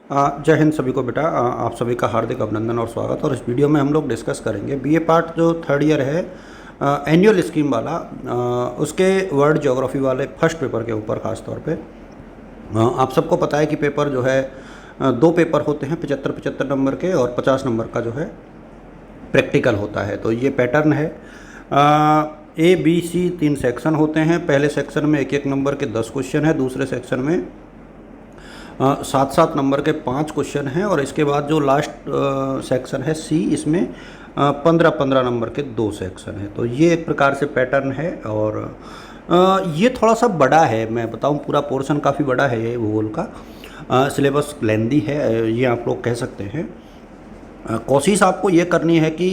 जय हिंद सभी को बेटा। आप सभी का हार्दिक अभिनंदन और स्वागत। और इस वीडियो में हम लोग डिस्कस करेंगे बीए पार्ट जो थर्ड ईयर है एनुअल स्कीम वाला, उसके वर्ल्ड ज्योग्राफी वाले फर्स्ट पेपर के ऊपर ख़ास तौर पे। आप सबको पता है कि पेपर जो है दो पेपर होते हैं, 75-75 नंबर के, और 50 नंबर का जो है प्रैक्टिकल होता है। तो ये पैटर्न है। ए बी सी 3 सेक्शन होते हैं। पहले सेक्शन में 1-1 नंबर के 10 क्वेश्चन है, दूसरे सेक्शन में 7-7 नंबर के 5 क्वेश्चन हैं, और इसके बाद जो लास्ट सेक्शन है सी, इसमें 15-15 नंबर के 2 सेक्शन है। तो ये एक प्रकार से पैटर्न है। और ये थोड़ा सा बड़ा है, मैं बताऊं, पूरा पोर्शन काफ़ी बड़ा है ये भूगोल का। सिलेबस लेंदी है, ये आप लोग कह सकते हैं। कोशिश आपको ये करनी है कि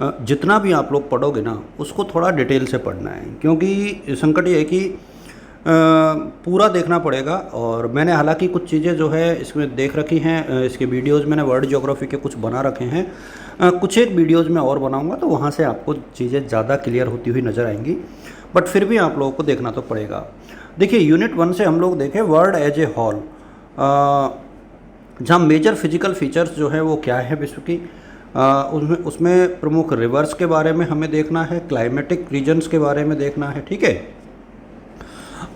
जितना भी आप लोग पढ़ोगे ना, उसको थोड़ा डिटेल से पढ़ना है, क्योंकि संकट ये है कि पूरा देखना पड़ेगा। और मैंने हालांकि कुछ चीज़ें जो है इसमें देख रखी हैं, इसके वीडियोज़ मैंने वर्ल्ड ज्योग्राफी के कुछ बना रखे हैं। कुछ एक वीडियोज़ में और बनाऊंगा, तो वहाँ से आपको चीज़ें ज़्यादा क्लियर होती हुई नज़र आएंगी। बट फिर भी आप लोगों को देखना तो पड़ेगा। देखिए, यूनिट 1 से हम लोग देखें वर्ल्ड एज ए हॉल, जहाँ मेजर फिजिकल फीचर्स जो है वो क्या है विश्व की, उसमें प्रमुख रिवर्स के बारे में हमें देखना है, क्लाइमेटिक रीजन्स के बारे में देखना है, ठीक है।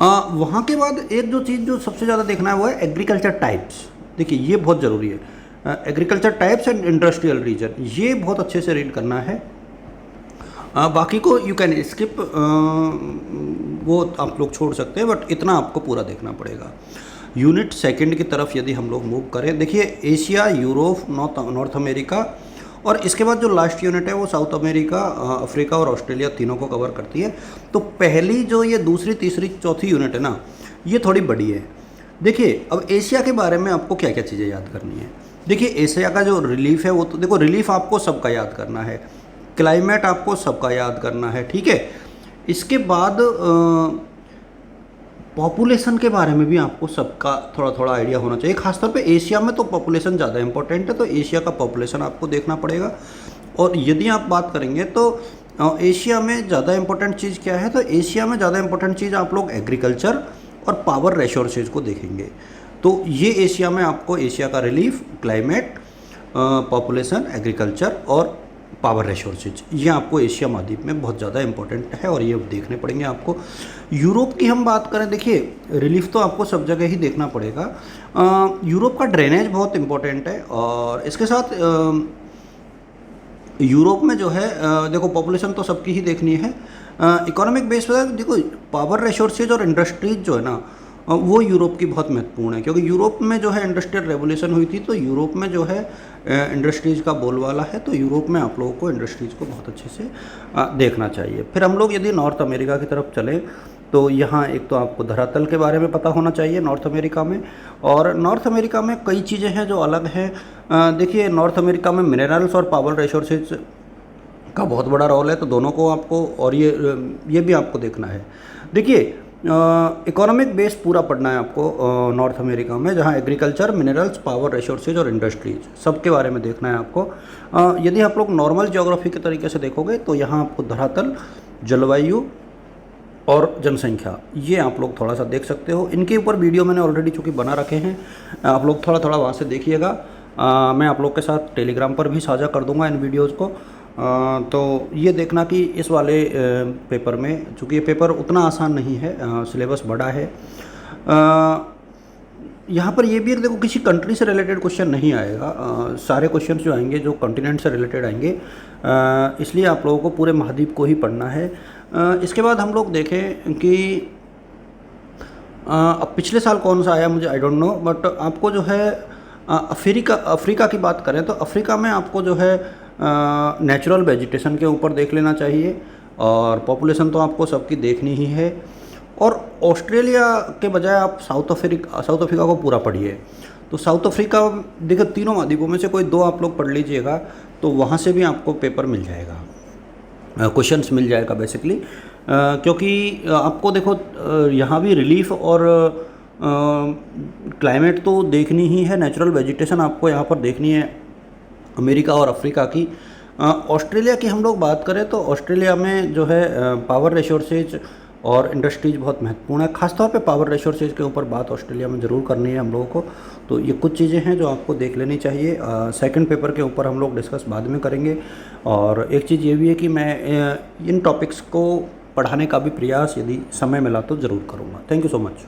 वहाँ के बाद एक जो चीज़ जो सबसे ज़्यादा देखना है वो है एग्रीकल्चर टाइप्स। देखिए, ये बहुत ज़रूरी है। Agriculture types and industrial region, ये बहुत अच्छे से रीड करना है। बाकी को यू कैन स्किप, वो आप लोग छोड़ सकते हैं, बट इतना आपको पूरा देखना पड़ेगा। यूनिट सेकंड की तरफ यदि हम लोग मूव करें, देखिए एशिया, यूरोप, नॉर्थ अमेरिका, और इसके बाद जो लास्ट यूनिट है वो साउथ अमेरिका, अफ्रीका और ऑस्ट्रेलिया तीनों को कवर करती है। तो पहली जो ये दूसरी, तीसरी, चौथी यूनिट है ना, ये थोड़ी बड़ी है। देखिए, अब एशिया के बारे में आपको क्या क्या चीज़ें याद करनी है। देखिए, एशिया का जो रिलीफ है वो तो देखो, रिलीफ आपको सबका याद करना है, क्लाइमेट आपको सबका याद करना है, ठीक है। इसके बाद पॉपुलेशन के बारे में भी आपको सबका थोड़ा थोड़ा आइडिया होना चाहिए। खासतौर पे एशिया में तो पॉपुलेशन ज़्यादा इंपॉर्टेंट है, तो एशिया का पॉपुलेशन आपको देखना पड़ेगा। और यदि आप बात करेंगे तो एशिया में ज़्यादा इंपॉर्टेंट चीज़ क्या है, तो एशिया में ज़्यादा इंपॉर्टेंट चीज़ आप लोग एग्रीकल्चर और पावर रिसोर्सेज को देखेंगे। तो ये एशिया में आपको एशिया का रिलीफ, क्लाइमेट, पॉपुलेशन, एग्रीकल्चर और पावर रिसोर्सेज, ये आपको एशिया महाद्वीप में बहुत ज़्यादा इंपॉर्टेंट है, और ये देखने पड़ेंगे आपको। यूरोप की हम बात करें, देखिए रिलीफ तो आपको सब जगह ही देखना पड़ेगा। यूरोप का ड्रेनेज बहुत इंपॉर्टेंट है, और इसके साथ यूरोप में जो है देखो, पॉपुलेशन तो सबकी ही देखनी है। इकोनॉमिक बेस पर देखो, पावर रिसोर्सेज और इंडस्ट्रीज जो है ना, वो यूरोप की बहुत महत्वपूर्ण है, क्योंकि यूरोप में जो है इंडस्ट्रियल रेवोल्यूशन हुई थी, तो यूरोप में जो है इंडस्ट्रीज़ का बोलबाला है। तो यूरोप में आप लोगों को इंडस्ट्रीज़ को बहुत अच्छे से देखना चाहिए। फिर हम लोग यदि नॉर्थ अमेरिका की तरफ चलें, तो यहाँ एक तो आपको धरातल के बारे में पता होना चाहिए नॉर्थ अमेरिका में। और नॉर्थ अमेरिका में कई चीज़ें हैं जो अलग हैं। देखिए, नॉर्थ अमेरिका में मिनरल्स और पावर रिसोर्सेज का बहुत बड़ा रोल है, तो दोनों को आपको, और ये भी आपको देखना है। देखिए, इकोनॉमिक बेस पूरा पढ़ना है आपको नॉर्थ अमेरिका में, जहाँ एग्रीकल्चर, मिनरल्स, पावर रिसोर्सेज और इंडस्ट्रीज सबके बारे में देखना है आपको। यदि आप लोग नॉर्मल ज्योग्राफी के तरीके से देखोगे, तो यहाँ आपको धरातल, जलवायु और जनसंख्या, ये आप लोग थोड़ा सा देख सकते हो। इनके ऊपर वीडियो मैंने ऑलरेडी चूँकि बना रखे हैं, आप लोग थोड़ा थोड़ा वहाँ से देखिएगा। मैं आप लोग के साथ टेलीग्राम पर भी साझा कर दूँगा इन वीडियोज़ को। तो ये देखना कि इस वाले पेपर में, चूँकि ये पेपर उतना आसान नहीं है, सिलेबस बड़ा है, यहाँ पर ये भी देखो, किसी कंट्री से रिलेटेड क्वेश्चन नहीं आएगा। सारे क्वेश्चन जो आएंगे जो कॉन्टिनेंट से रिलेटेड आएंगे, इसलिए आप लोगों को पूरे महाद्वीप को ही पढ़ना है। इसके बाद हम लोग देखें कि अब पिछले साल कौन सा आया मुझे आई डोंट नो, बट आपको जो है अफ्रीका की बात करें, तो अफ्रीका में आपको जो है नेचुरल वेजिटेशन के ऊपर देख लेना चाहिए, और पॉपुलेशन तो आपको सबकी देखनी ही है। और ऑस्ट्रेलिया के बजाय आप साउथ अफ्रीका को पूरा पढ़िए। तो साउथ अफ्रीका, देखो, तीनों महाद्वीपों में से कोई 2 आप लोग पढ़ लीजिएगा, तो वहाँ से भी आपको पेपर मिल जाएगा, क्वेश्चंस मिल जाएगा बेसिकली। क्योंकि आपको देखो, यहाँ भी रिलीफ और क्लाइमेट तो देखनी ही है, नेचुरल वेजिटेशन आपको यहाँ पर देखनी है अमेरिका और अफ्रीका की। ऑस्ट्रेलिया की हम लोग बात करें, तो ऑस्ट्रेलिया में जो है पावर रिसोर्सेज और इंडस्ट्रीज बहुत महत्वपूर्ण है। खासतौर पे पावर रिसोर्सेज के ऊपर बात ऑस्ट्रेलिया में ज़रूर करनी है हम लोगों को। तो ये कुछ चीज़ें हैं जो आपको देख लेनी चाहिए। सेकंड पेपर के ऊपर हम लोग डिस्कस बाद में करेंगे। और एक चीज़ ये भी है कि मैं इन टॉपिक्स को पढ़ाने का भी प्रयास यदि समय मिला तो ज़रूर करूँगा। Thank you so much.